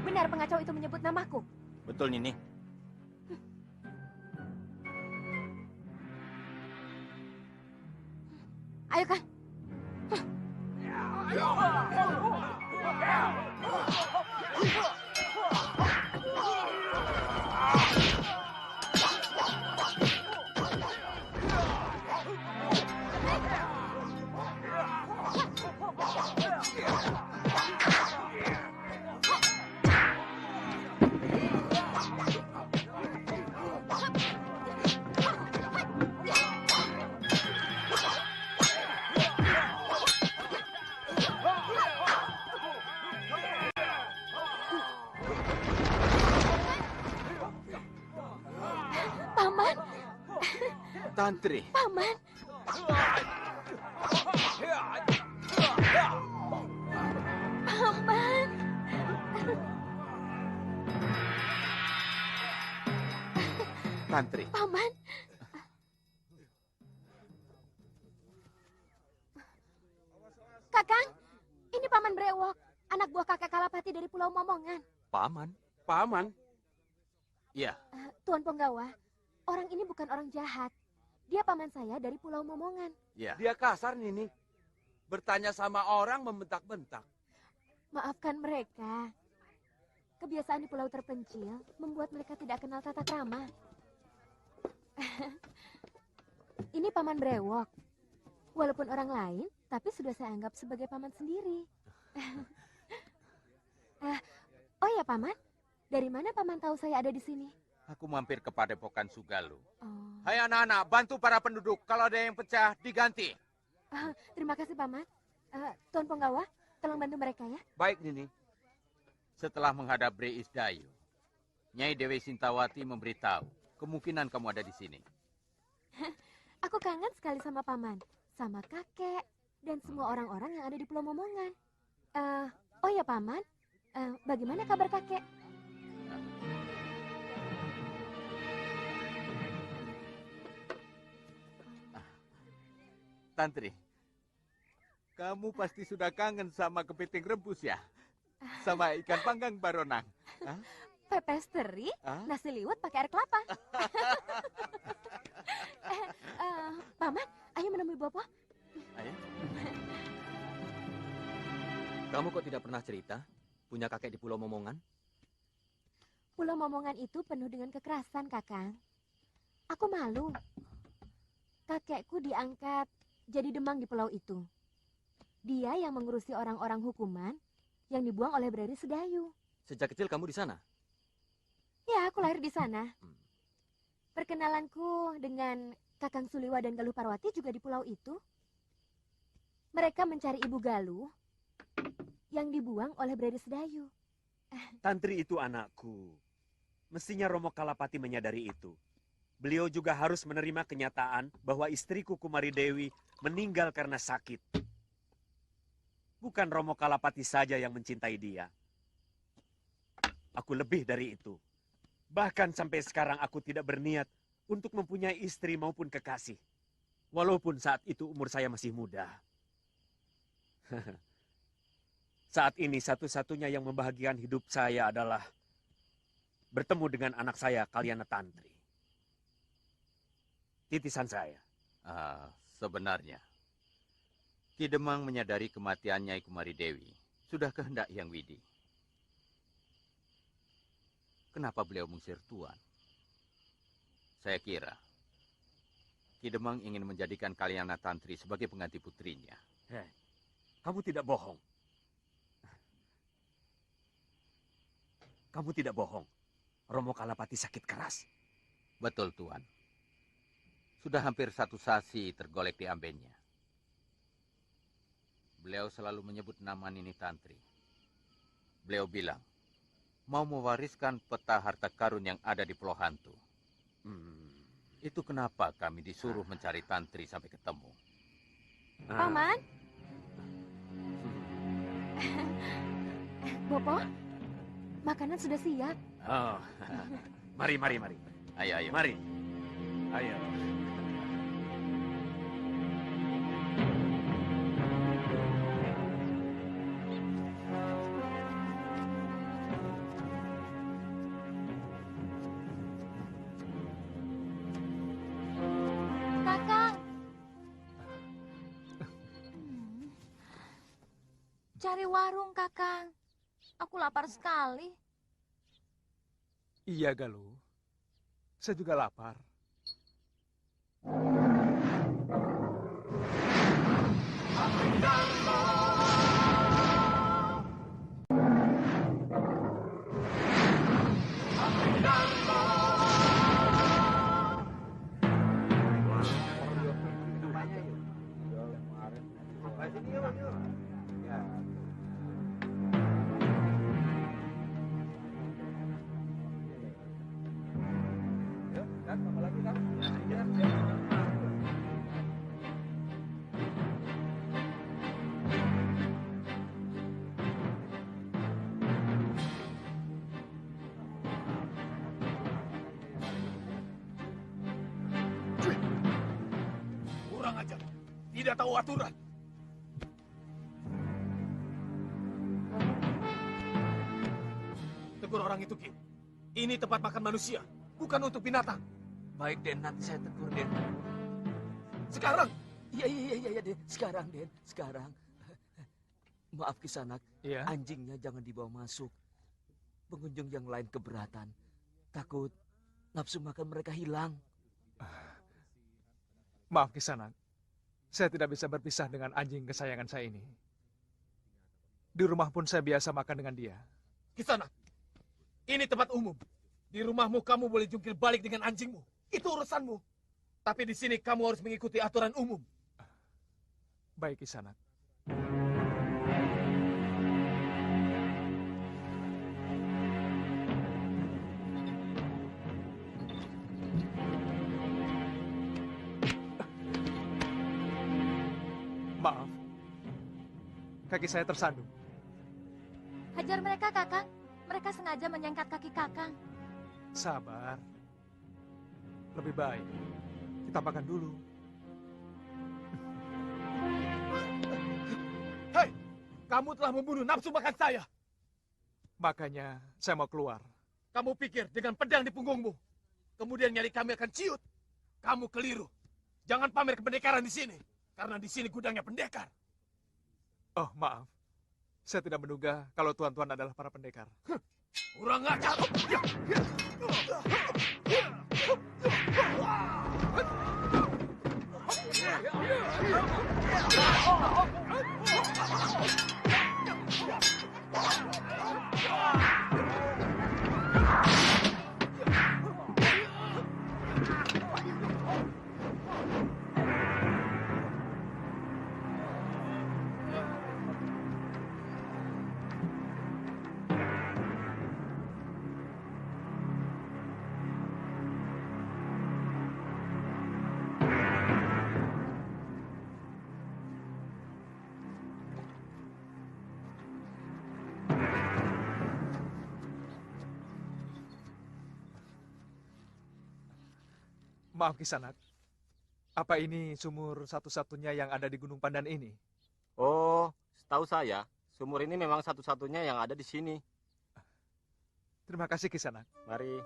Benar pengacau itu menyebut namaku? Betul, Nini. Ayo, Kang. Paman. Tantri. Paman. Paman. Tantri. Paman. Kakang, ini Paman Brewok, anak buah kakek Kalapati dari Pulau Momongan. Paman? Paman? Iya. Tuan Penggawa, orang ini bukan orang jahat. Dia paman saya dari Pulau Momongan. Iya. Dia kasar, Nini. Bertanya sama orang membentak-bentak. Maafkan mereka. Kebiasaan di pulau terpencil membuat mereka tidak kenal tata krama. Ini Paman Brewok. Walaupun orang lain, tapi sudah saya anggap sebagai paman sendiri. Oh ya, Paman. Dari mana Paman tahu saya ada di sini? Aku mampir ke Padepokan Sugalu. Oh. Hai anak-anak, bantu para penduduk. Kalau ada yang pecah, diganti. Terima kasih, Paman. Tuan Penggawa, tolong bantu mereka ya. Baik, Nini. Setelah menghadap Bre Isdayu, Nyai Dewi Sintawati memberitahu, kemungkinan kamu ada di sini. Aku kangen sekali sama Paman, sama kakek, dan semua orang-orang yang ada di Pulau Momongan. Oh ya, Paman, bagaimana kabar kakek? Tantri, kamu pasti sudah kangen sama kepiting rebus ya? Sama ikan panggang baronang. Hah? Pepes teri, nasi liwet pakai air kelapa. Paman, ayo menemui Bopo. Ayo. Kamu kok tidak pernah cerita punya kakek di Pulau Momongan? Pulau Momongan itu penuh dengan kekerasan, Kakang. Aku malu. Kakekku diangkat jadi demang di pulau itu. Dia yang mengurusi orang-orang hukuman yang dibuang oleh Bre Sedayu. Sejak kecil kamu di sana? Ya, aku lahir di sana. Perkenalanku dengan Kakang Suliwa dan Galuh Parwati juga di pulau itu. Mereka mencari Ibu Galuh yang dibuang oleh Bre Sedayu. Tantri itu anakku. Mestinya Romo Kalapati menyadari itu. Beliau juga harus menerima kenyataan bahwa istriku Kumari Dewi meninggal karena sakit. Bukan Romo Kalapati saja yang mencintai dia. Aku lebih dari itu. Bahkan sampai sekarang aku tidak berniat untuk mempunyai istri maupun kekasih. Walaupun saat itu umur saya masih muda. Saat ini satu-satunya yang membahagiakan hidup saya adalah bertemu dengan anak saya, Kalyana Tantri. Titisan saya. Sebenarnya, Ki Demang menyadari kematian Nyai Kumari Dewi sudah kehendak Hyang Widi. Kenapa beliau mengusir Tuan? Saya kira Ki Demang ingin menjadikan Kalyana Tantri sebagai pengganti putrinya. Kamu tidak bohong. Kamu tidak bohong. Romo Kalapati sakit keras. Betul, Tuan. Sudah hampir 1 sasi tergolek di ambennya. Beliau selalu menyebut nama Nini Tantri. Beliau bilang, mau mewariskan peta harta karun yang ada di Pulau Hantu. Itu kenapa kami disuruh mencari Tantri sampai ketemu. Paman? Bopo, makanan sudah siap. Oh. Mari. Ayo. Mari. Ayo. Kakang. Cari warung, Kakang. Aku lapar sekali. Iya, Galuh. Saya juga lapar. Kurang ajar. Tidak tahu aturan. Tegur orang itu, Ki. Ini tempat makan manusia, bukan untuk binatang. Baik, Den. Nanti saya tegur, Den. Sekarang, Iya, Den. Sekarang, Den. Sekarang. Maaf, Kisanak. Iya. Anjingnya jangan dibawa masuk. Pengunjung yang lain keberatan. Takut nafsu makan mereka hilang. Maaf, Kisanak. Saya tidak bisa berpisah dengan anjing kesayangan saya ini. Di rumah pun saya biasa makan dengan dia. Kisanak, ini tempat umum. Di rumahmu kamu boleh jungkir balik dengan anjingmu. Itu urusanmu. Tapi di sini kamu harus mengikuti aturan umum. Baik, Kisanak. Maaf. Kaki saya tersandung. Hajar mereka, Kakang. Mereka sengaja menyengkat kaki Kakang. Sabar. Lebih baik kita makan dulu. Hei, kamu telah membunuh nafsu makan saya. Makanya saya mau keluar. Kamu pikir dengan pedang di punggungmu, kemudian nyali kami akan ciut? Kamu keliru. Jangan pamer kependekaran di sini, karena di sini gudangnya pendekar. Oh, maaf. Saya tidak menduga kalau tuan-tuan adalah para pendekar. Kurang ajar. Maaf Kisanak. Apa ini sumur satu-satunya yang ada di Gunung Pandan ini? Oh, setahu saya, sumur ini memang satu-satunya yang ada di sini. Terima kasih Kisanak. Mari.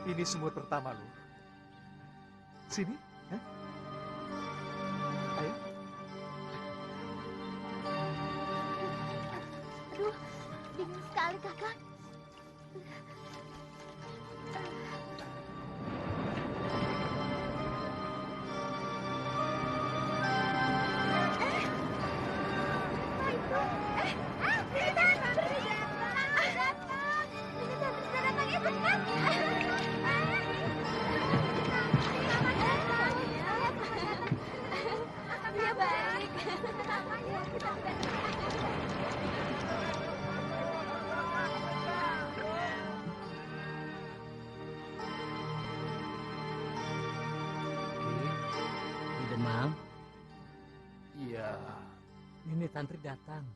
Ini sumur pertama, Lur. Sini, ya. Ayo. Aduh, dingin sekali kakak. Dia baik. Di Demang, Iya, Nini Tantri datang.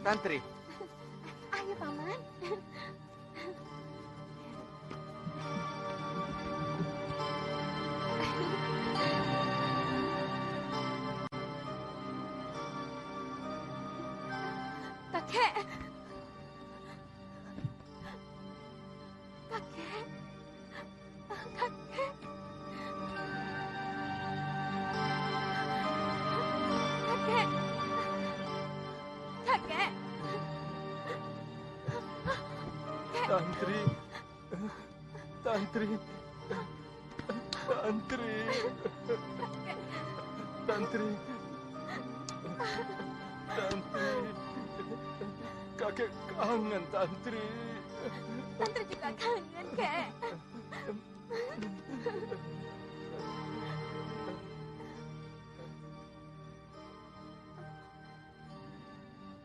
Tantri, Ayo paman. Kakek. Kakek. Kakek. Kakek. Kakek. Tantri. Tantri. Tantri. Tantri. Tantri. Kakek kangen, Tantri. Tantri juga kangen, Kek.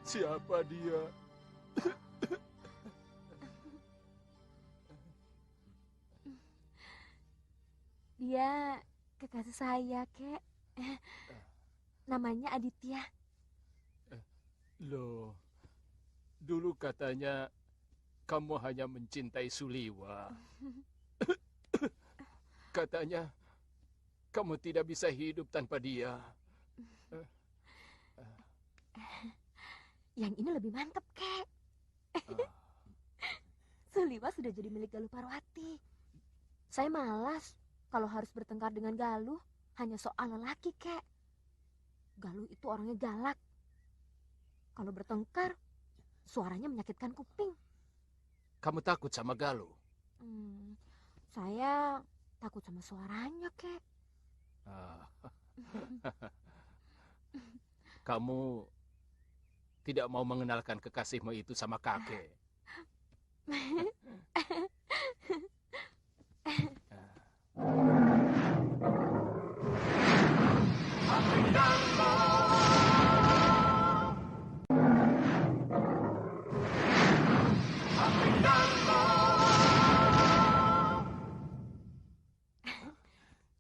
Siapa dia? Dia kekasih saya, Kek. Namanya Aditya. Loh, dulu katanya kamu hanya mencintai Suliwa. Katanya kamu tidak bisa hidup tanpa dia. Yang ini lebih mantep, Kek. Suliwa sudah jadi milik Galuh Parwati. Saya malas kalau harus bertengkar dengan Galuh hanya soal lelaki, Kek. Galuh itu orangnya galak. Kalau bertengkar, suaranya menyakitkan kuping. Kamu takut sama Galuh? Saya takut sama suaranya, Kek. Kamu tidak mau mengenalkan kekasihmu itu sama kakek.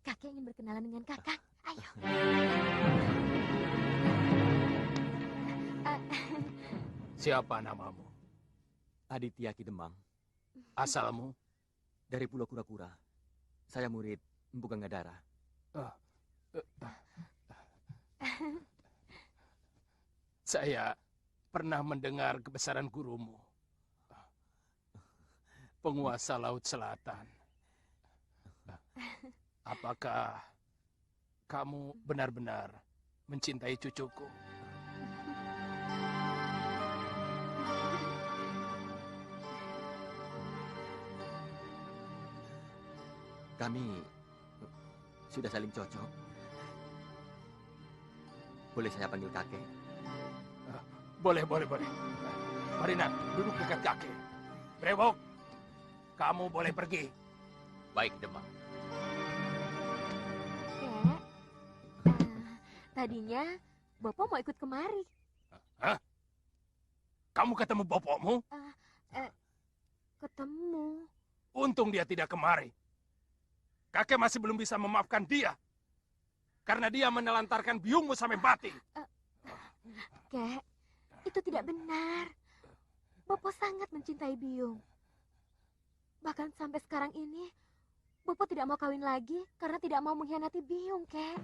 Kakek ingin berkenalan dengan kakak. Ayo. Siapa namamu? Aditya Ki Demang, Asalmu? dari Pulau Kura-Kura. Saya murid Empu Gangadara. Saya pernah mendengar kebesaran gurumu. Penguasa Laut Selatan. Apakah kamu benar-benar mencintai cucuku? Kami sudah saling cocok. Boleh saya panggil kakek? Boleh. Mari, Nat, duduk dekat kakek. Brewok, kamu boleh pergi. Baik, Demang. Kek, tadinya Bopo mau ikut kemari. Hah? Kamu ketemu bapakmu? Ketemu. Untung dia tidak kemari. Kakek masih belum bisa memaafkan dia. Karena dia menelantarkan biungmu sampai mati. Kek, itu tidak benar. Bopo sangat mencintai Biung. Bahkan sampai sekarang ini, Bopo tidak mau kawin lagi karena tidak mau mengkhianati Biung, Kek.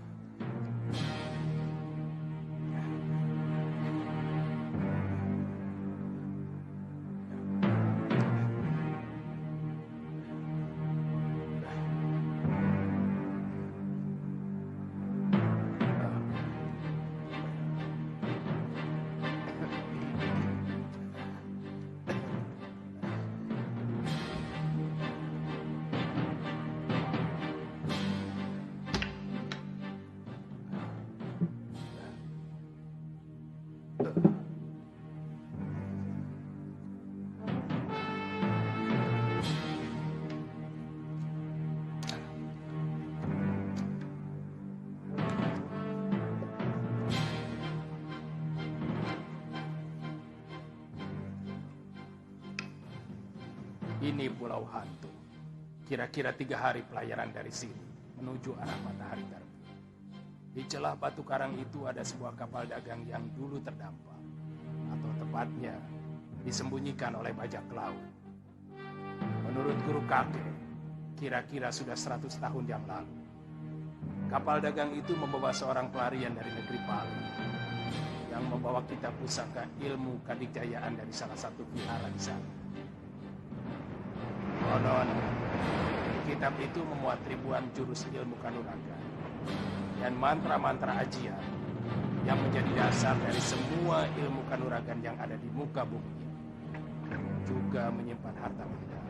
Ini Pulau Hantu. Kira-kira 3 hari pelayaran dari sini menuju arah matahari terbit. Di celah batu karang itu ada sebuah kapal dagang yang dulu terdampar, atau tepatnya disembunyikan oleh bajak laut. Menurut guru kakek, kira-kira sudah 100 tahun yang lalu. Kapal dagang itu membawa seorang pelarian dari negeri Pali yang membawa kitab pusaka ilmu kadikjayaan dari salah satu vihara di sana. Konon, kitab itu memuat ribuan jurus ilmu kanuragan dan mantra-mantra ajian yang menjadi dasar dari semua ilmu kanuragan yang ada di muka bumi ini. Juga menyimpan harta benda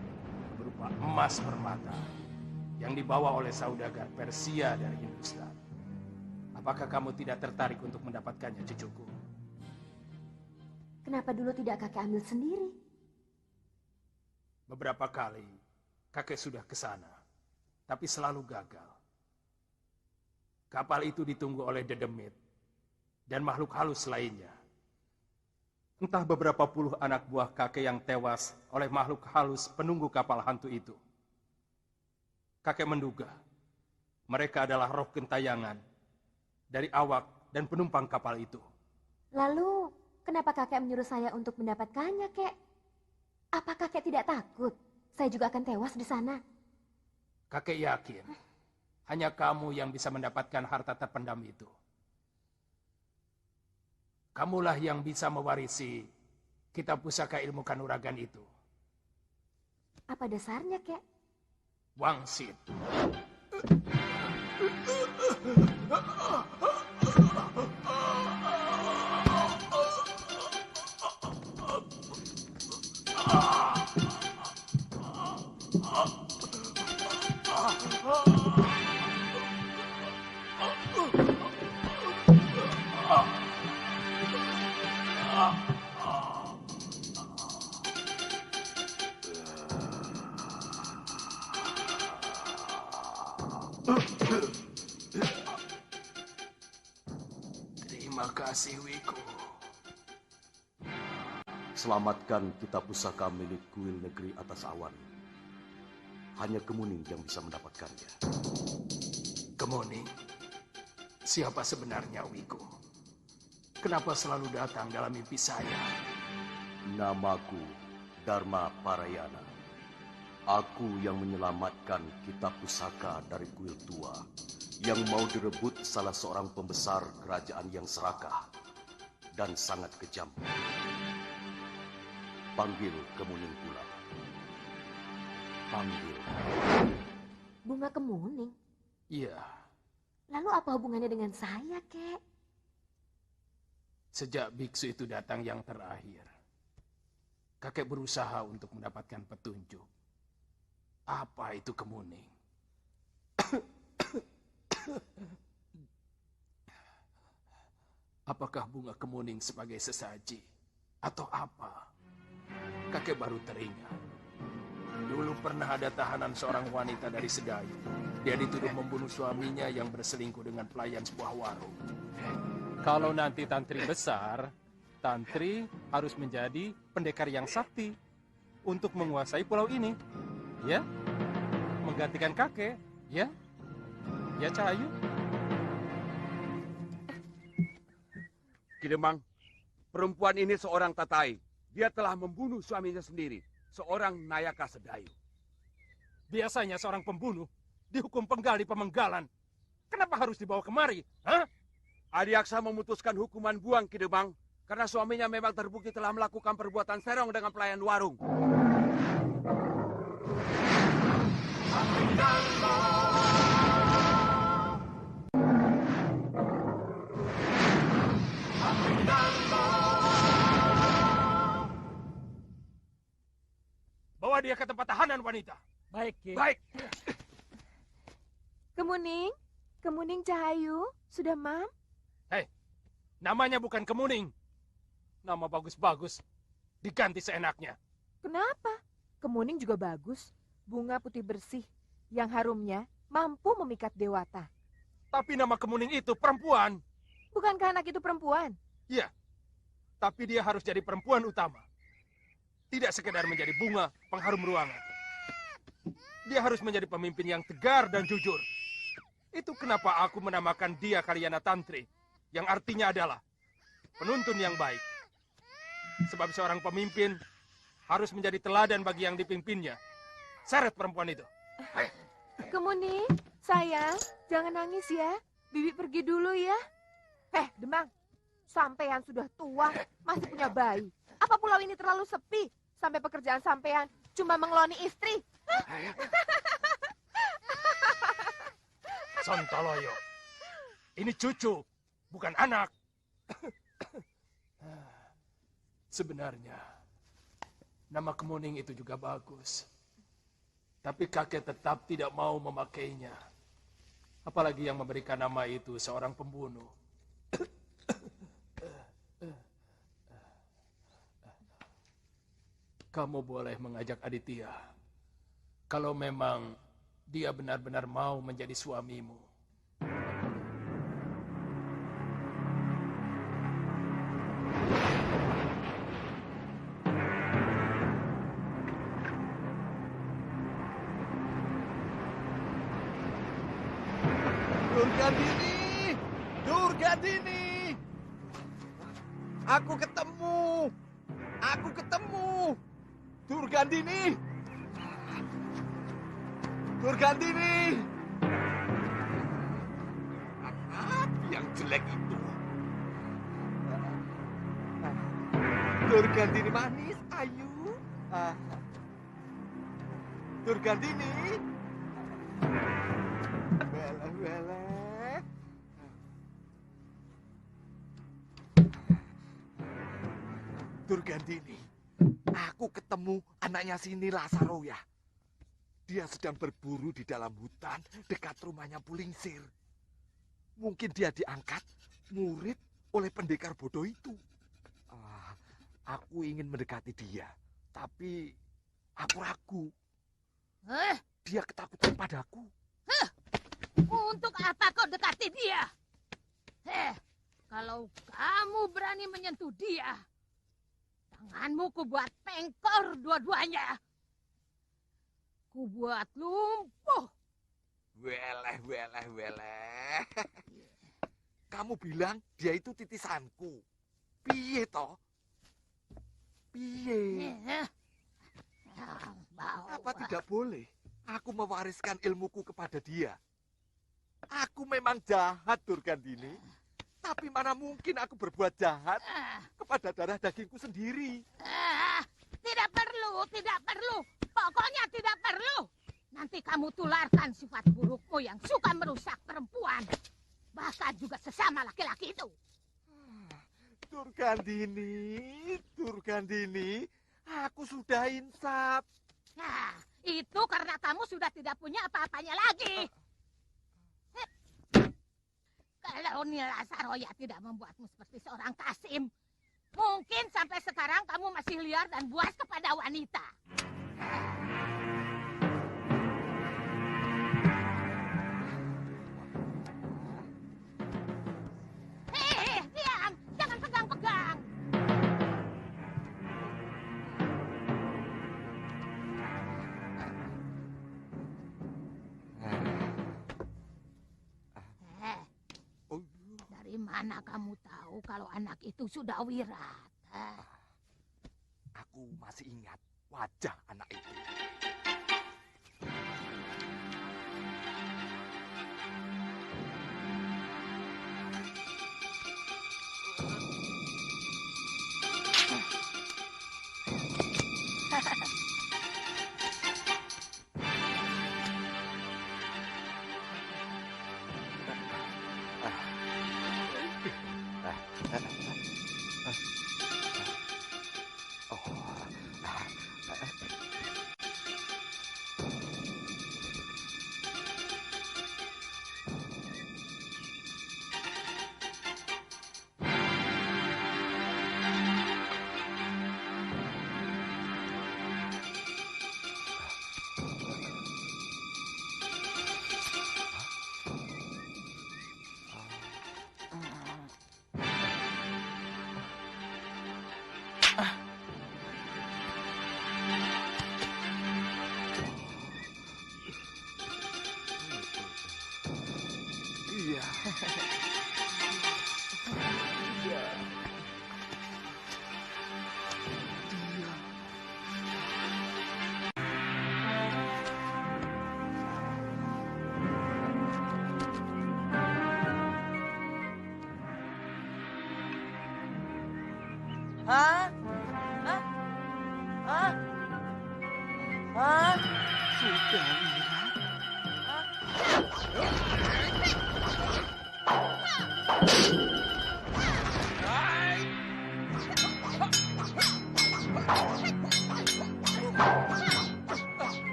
berupa emas permata yang dibawa oleh saudagar Persia dari Hindustan. Apakah kamu tidak tertarik untuk mendapatkannya, cucuku? Kenapa dulu tidak kakek ambil sendiri? Beberapa kali kakek sudah ke sana, tapi selalu gagal. Kapal itu ditunggu oleh Dedemit dan makhluk halus lainnya. Entah beberapa puluh anak buah kakek yang tewas oleh makhluk halus penunggu kapal hantu itu. Kakek menduga mereka adalah roh gentayangan dari awak dan penumpang kapal itu. Lalu, kenapa kakek menyuruh saya untuk mendapatkannya, Kek? Apa kakek tidak takut? Saya juga akan tewas di sana. Kakek yakin hanya kamu yang bisa mendapatkan harta terpendam itu. Kamulah yang bisa mewarisi kitab pusaka ilmu kanuragan itu. Apa dasarnya, Kek? Wangsit. Terima kasih, Wiku. Selamatkan kitab pusaka milik kuil negeri atas awan. Hanya Kemuning yang bisa mendapatkannya. Kemuning? Siapa sebenarnya Wiku? Kenapa selalu datang dalam mimpi saya? Namaku Dharma Parayana. Aku yang menyelamatkan kitab pusaka dari kuil tua yang mau direbut salah seorang pembesar kerajaan yang serakah dan sangat kejam. Panggil Kemuning pula. Panggil. Bunga kemuning? Iya. Lalu apa hubungannya dengan saya, Kek? Sejak biksu itu datang yang terakhir, kakek berusaha untuk mendapatkan petunjuk. Apa itu kemuning? Apakah bunga kemuning sebagai sesaji? Atau apa? Kakek baru teringat Dulu pernah ada tahanan seorang wanita dari Sedayu. Dia dituduh membunuh suaminya yang berselingkuh dengan pelayan sebuah warung. Kalau nanti Tantri besar, Tantri harus menjadi pendekar yang sakti untuk menguasai pulau ini. Ya? Menggantikan kakek. Ya? Ya, Cahayu? Kidemang, perempuan ini seorang tatai. Dia telah membunuh suaminya sendiri, seorang Nayaka Sedayu. Biasanya seorang pembunuh dihukum penggal di pemenggalan. Kenapa harus dibawa kemari? Hah? Adiaksa memutuskan hukuman buang Kidemang karena suaminya memang terbukti telah melakukan perbuatan serong dengan pelayan warung. Bawa dia ke tempat tahanan, wanita. Baik, Ki. Baik. Kemuning, Kemuning Cahayu, sudah mam? Hei, namanya bukan Kemuning. Nama bagus-bagus, diganti seenaknya. Kenapa? Kemuning juga bagus. Bunga putih bersih yang harumnya mampu memikat dewata. Tapi nama Kemuning itu perempuan. Bukankah anak itu perempuan? Iya, tapi dia harus jadi perempuan utama. Tidak sekedar menjadi bunga pengharum ruangan. Dia harus menjadi pemimpin yang tegar dan jujur. Itu kenapa aku menamakan dia Kalyana Tantri, yang artinya adalah penuntun yang baik. Sebab seorang pemimpin harus menjadi teladan bagi yang dipimpinnya. Seret perempuan itu. Kemuning, sayang, jangan nangis ya. Bibi pergi dulu ya. Demang, sampean sudah tua, masih punya bayi. Apa pulau ini terlalu sepi? Sampai pekerjaan sampean cuma mengeloni istri. Sontoloyo, ini cucu, bukan anak. Sebenarnya, nama Kemuning itu juga bagus. Tapi kakek tetap tidak mau memakainya. Apalagi yang memberikan nama itu seorang pembunuh. Kamu boleh mengajak Aditya. Kalau memang dia benar-benar mau menjadi suamimu. Durgandini! Durgandini! Aku ketemu! Aku ketemu! Durgandini! Durgandini! Apa yang jelek itu? Durgandini manis, ayu. Durgandini! Weleh. Durgandini, aku ketemu anaknya Sini Lasaroya. Dia sedang berburu di dalam hutan dekat rumahnya Pulingsir. Mungkin dia diangkat murid oleh pendekar bodoh itu. Aku ingin mendekati dia, tapi aku ragu. Dia ketakutan padaku. Untuk apa kau dekati dia? Kalau kamu berani menyentuh dia, tanganmu kubuat pengkor dua-duanya. Kubuat lumpuh. Weleh. Kamu bilang dia itu titisanku. Piye toh? Piye? Apa tidak boleh aku mewariskan ilmuku kepada dia? Aku memang jahat, Durgandini. Tapi mana mungkin aku berbuat jahat kepada darah dagingku sendiri. Tidak perlu. Pokoknya tidak perlu. Nanti kamu tularkan sifat burukmu yang suka merusak perempuan. Bahkan juga sesama laki-laki itu. Durgandini, aku sudah insaf. Nah, itu karena kamu sudah tidak punya apa-apanya lagi. Kalau Nila Saroya tidak membuatmu seperti seorang Kasim, mungkin sampai sekarang kamu masih liar dan buas kepada wanita. mana kamu tahu kalau anak itu sudah wirat? Aku masih ingat wajah anak itu. Iya. Iya. Dia. Hah? Hah? Hah? Hah? Sudah wirat.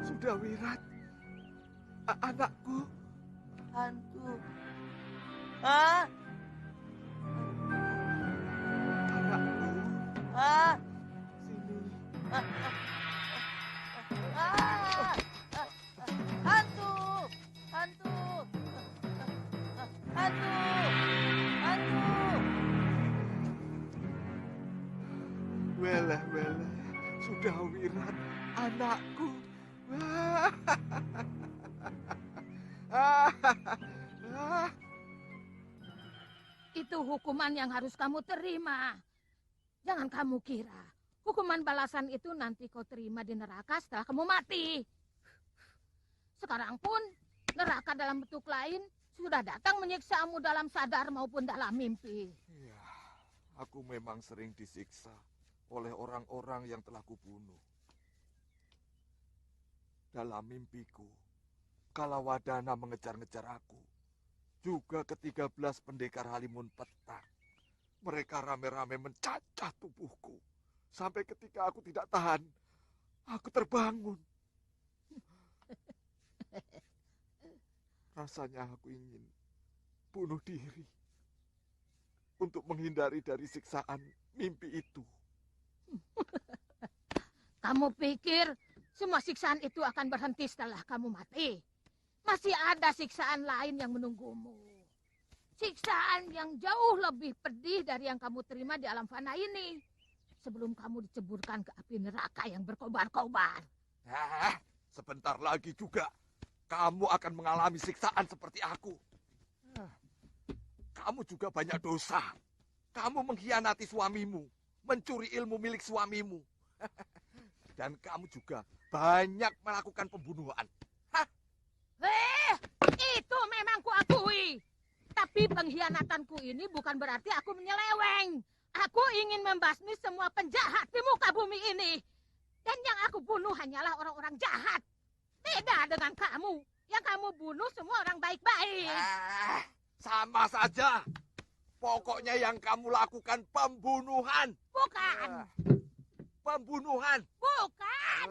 Sudah wirat. Anakku. Hantu. Hah? Anakku. Hah? Sini. Hantu! Hantu! Hantu! Hantu! Weleh, weleh. Sudah wirat. Anakku. Itu hukuman yang harus kamu terima. Jangan kamu kira hukuman balasan itu nanti kau terima di neraka setelah kamu mati. Sekarang pun neraka dalam bentuk lain sudah datang menyiksamu dalam sadar maupun dalam mimpi. Ya, aku memang sering disiksa oleh orang-orang yang telah kubunuh. Dalam mimpiku, Kalawadana mengejar-ngejar aku. Juga ke-13 pendekar Halimun Petak. Mereka rame-rame mencacah tubuhku. Sampai ketika aku tidak tahan, aku terbangun. Rasanya aku ingin bunuh diri untuk menghindari dari siksaan mimpi itu. Kamu pikir semua siksaan itu akan berhenti setelah kamu mati? Masih ada siksaan lain yang menunggumu. Siksaan yang jauh lebih pedih dari yang kamu terima di alam fana ini. Sebelum kamu diceburkan ke api neraka yang berkobar-kobar. Sebentar lagi juga kamu akan mengalami siksaan seperti aku. Kamu juga banyak dosa. Kamu mengkhianati suamimu, mencuri ilmu milik suamimu. Dan kamu juga banyak melakukan pembunuhan. Itu memang kuakui. Tapi pengkhianatanku ini bukan berarti aku menyeleweng. Aku ingin membasmi semua penjahat di muka bumi ini. Dan yang aku bunuh hanyalah orang-orang jahat. Beda dengan kamu. Yang kamu bunuh semua orang baik-baik. Sama saja. Pokoknya yang kamu lakukan pembunuhan. Bukan. Pembunuhan. Bukan.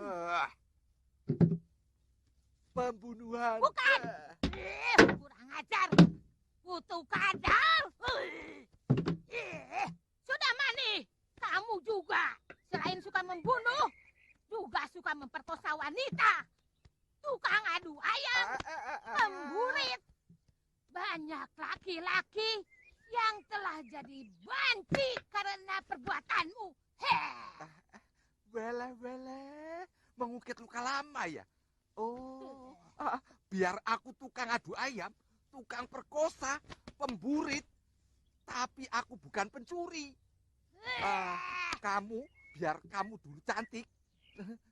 Pembunuhan. Bukan. Kurang ajar. Kutu kadal. Sudah Mani, kamu juga selain suka membunuh, juga suka memperkosa wanita. Tukang adu ayam, pemburit. Banyak laki-laki yang telah jadi banci karena perbuatanmu. Wele, mengukit luka lama ya? Oh, biar aku tukang adu ayam, tukang perkosa, pemburit, tapi aku bukan pencuri. Kamu, biar kamu dulu cantik,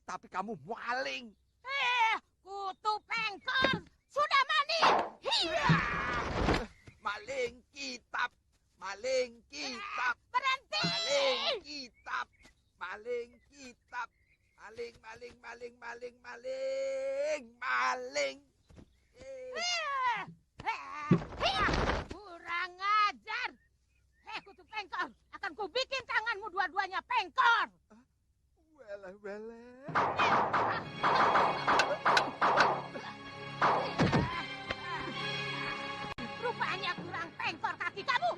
tapi kamu maling. Kutu pengkor, sudah Mani. Maling kitab, maling kitab. Berhenti. Maling kitab, maling kitab. Maling. Kurang ajar. Kutu pengkor, akan kubikin tanganmu dua-duanya pengkor. Wele. Rupanya kurang pengkor kaki kamu.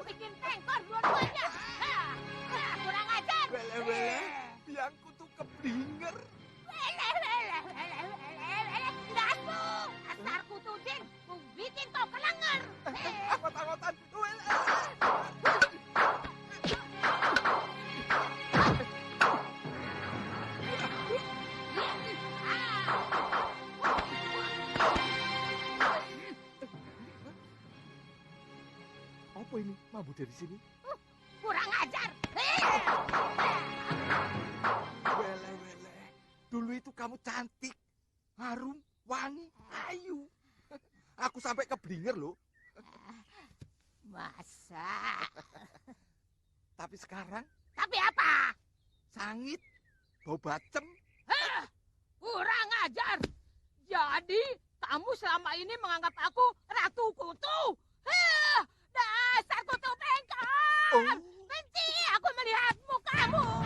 Bikin pengkor dua-duanya. Kurang ajar. Wele, biangku tuh keblinger. Dasmu, asar kututin, ku bikin kau kelenger. Anggot-anggotan. Apa ini? Mambu dari sini? Kurang ajar. Wele. Dulu itu kamu cantik, harum, wangi, ayu. Aku sampai keblinger loh. Masa? Tapi sekarang? Tapi apa? Sangit, bau bacem. Kurang ajar. Jadi kamu selama ini menganggap aku ratu kutu. Dasar kutu bengkok. Benci aku melihat mukamu.